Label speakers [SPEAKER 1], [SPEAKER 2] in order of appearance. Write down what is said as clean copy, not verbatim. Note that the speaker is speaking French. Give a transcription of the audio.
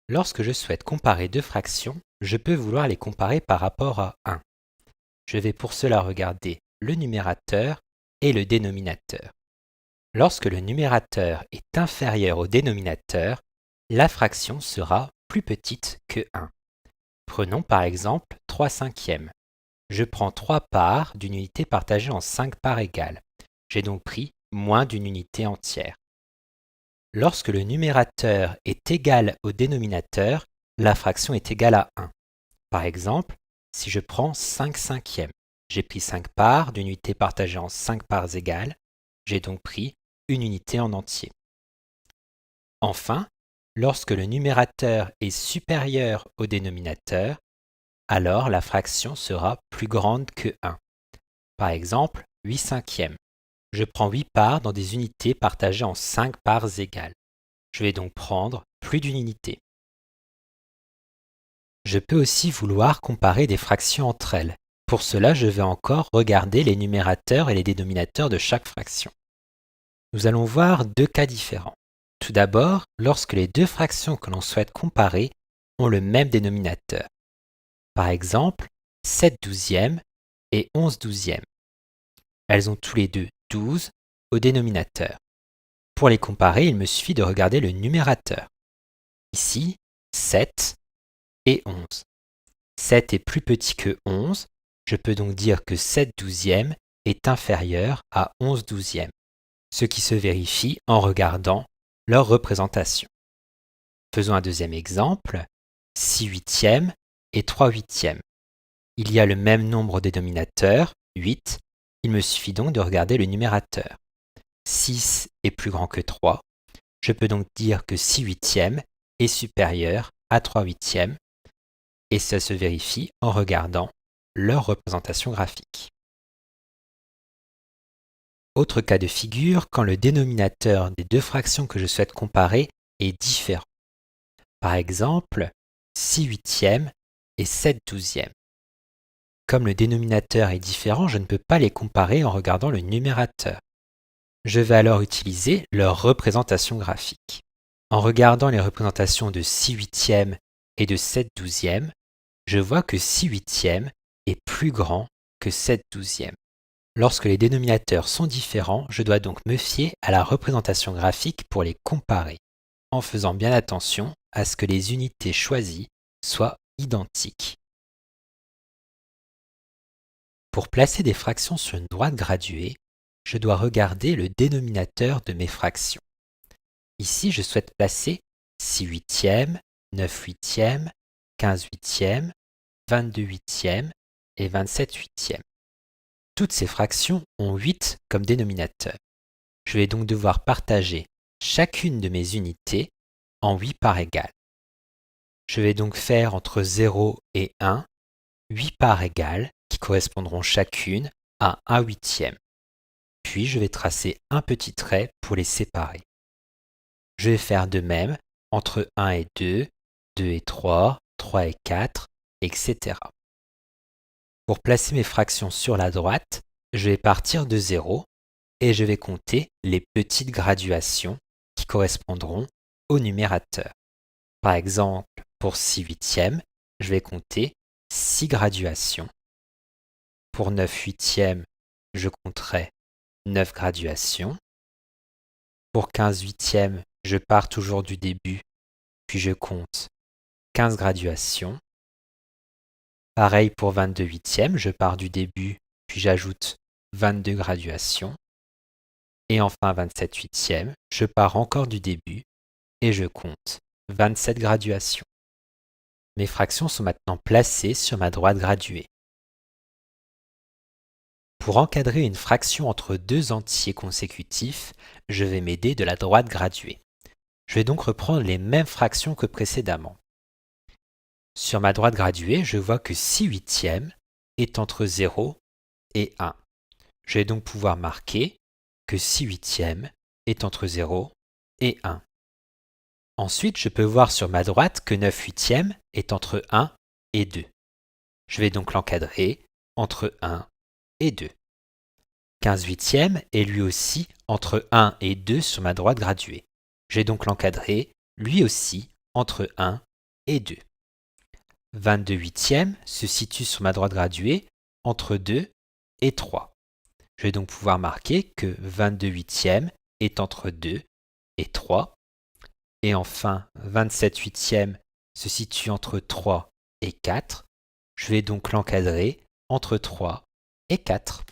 [SPEAKER 1] Lorsque je souhaite comparer deux fractions, je peux vouloir les comparer par rapport à 1. Je vais pour cela regarder le numérateur et le dénominateur. Lorsque le numérateur est inférieur au dénominateur, la fraction sera plus petite que 1. Prenons par exemple 3 cinquièmes. Je prends 3 parts d'une unité partagée en 5 parts égales. J'ai donc pris moins d'une unité entière. Lorsque le numérateur est égal au dénominateur, la fraction est égale à 1. Par exemple, si je prends 5 cinquièmes, j'ai pris 5 parts d'une unité partagée en 5 parts égales, j'ai donc pris une unité en entier. Enfin, lorsque le numérateur est supérieur au dénominateur, alors la fraction sera plus grande que 1. Par exemple, 8 cinquièmes. Je prends 8 parts dans des unités partagées en 5 parts égales. Je vais donc prendre plus d'une unité. Je peux aussi vouloir comparer des fractions entre elles. Pour cela, je vais encore regarder les numérateurs et les dénominateurs de chaque fraction. Nous allons voir deux cas différents. Tout d'abord, lorsque les deux fractions que l'on souhaite comparer ont le même dénominateur. Par exemple, 7 douzièmes et 11 douzièmes. Elles ont tous les deux 12 au dénominateur. Pour les comparer, il me suffit de regarder le numérateur. Ici, 7 et 11. 7 est plus petit que 11, je peux donc dire que 7 douzièmes est inférieur à 11 douzièmes, ce qui se vérifie en regardant leur représentation. Faisons un deuxième exemple, 6 huitièmes et 3 huitièmes. Il y a le même nombre de dénominateurs, 8, il me suffit donc de regarder le numérateur. 6 est plus grand que 3, je peux donc dire que 6 huitièmes est supérieur à 3 huitièmes, et ça se vérifie en regardant leur représentation graphique. Autre cas de figure, quand le dénominateur des deux fractions que je souhaite comparer est différent. Par exemple, 6 huitièmes et 7 douzièmes. Comme le dénominateur est différent, je ne peux pas les comparer en regardant le numérateur. Je vais alors utiliser leur représentation graphique. En regardant les représentations de 6 huitièmes et de 7 douzièmes, je vois que 6 huitièmes est plus grand que 7 douzièmes. Lorsque les dénominateurs sont différents, je dois donc me fier à la représentation graphique pour les comparer, en faisant bien attention à ce que les unités choisies soient identiques. Pour placer des fractions sur une droite graduée, je dois regarder le dénominateur de mes fractions. Ici, je souhaite placer 6 huitièmes, 9 huitièmes, 15 huitièmes, 22 huitièmes et 27 huitièmes. Toutes ces fractions ont 8 comme dénominateur. Je vais donc devoir partager chacune de mes unités en 8 parts égales. Je vais donc faire entre 0 et 1 8 parts égales qui correspondront chacune à 1 huitième. Puis je vais tracer un petit trait pour les séparer. Je vais faire de même entre 1 et 2, 2 et 3, 3 et 4, etc. Pour placer mes fractions sur la droite, je vais partir de 0 et je vais compter les petites graduations qui correspondront au numérateur. Par exemple, pour 6 huitièmes, je vais compter 6 graduations. Pour 9 huitièmes, je compterai 9 graduations. Pour 15 huitièmes, je pars toujours du début, puis je compte 15 graduations. Pareil pour 22 huitièmes, je pars du début, puis j'ajoute 22 graduations. Et enfin 27 huitièmes, je pars encore du début et je compte 27 graduations. Mes fractions sont maintenant placées sur ma droite graduée. Pour encadrer une fraction entre deux entiers consécutifs, je vais m'aider de la droite graduée. Je vais donc reprendre les mêmes fractions que précédemment. Sur ma droite graduée, je vois que 6 huitièmes est entre 0 et 1. Je vais donc pouvoir marquer que 6 huitièmes est entre 0 et 1. Ensuite, je peux voir sur ma droite que 9 huitièmes est entre 1 et 2. Je vais donc l'encadrer entre 1 et 2. 15 huitièmes est lui aussi entre 1 et 2 sur ma droite graduée. Je vais donc l'encadrer lui aussi entre 1 et 2. 22 huitièmes se situe sur ma droite graduée entre 2 et 3. Je vais donc pouvoir marquer que 22 huitièmes est entre 2 et 3. Et enfin, 27 huitièmes se situe entre 3 et 4. Je vais donc l'encadrer entre 3 et 4.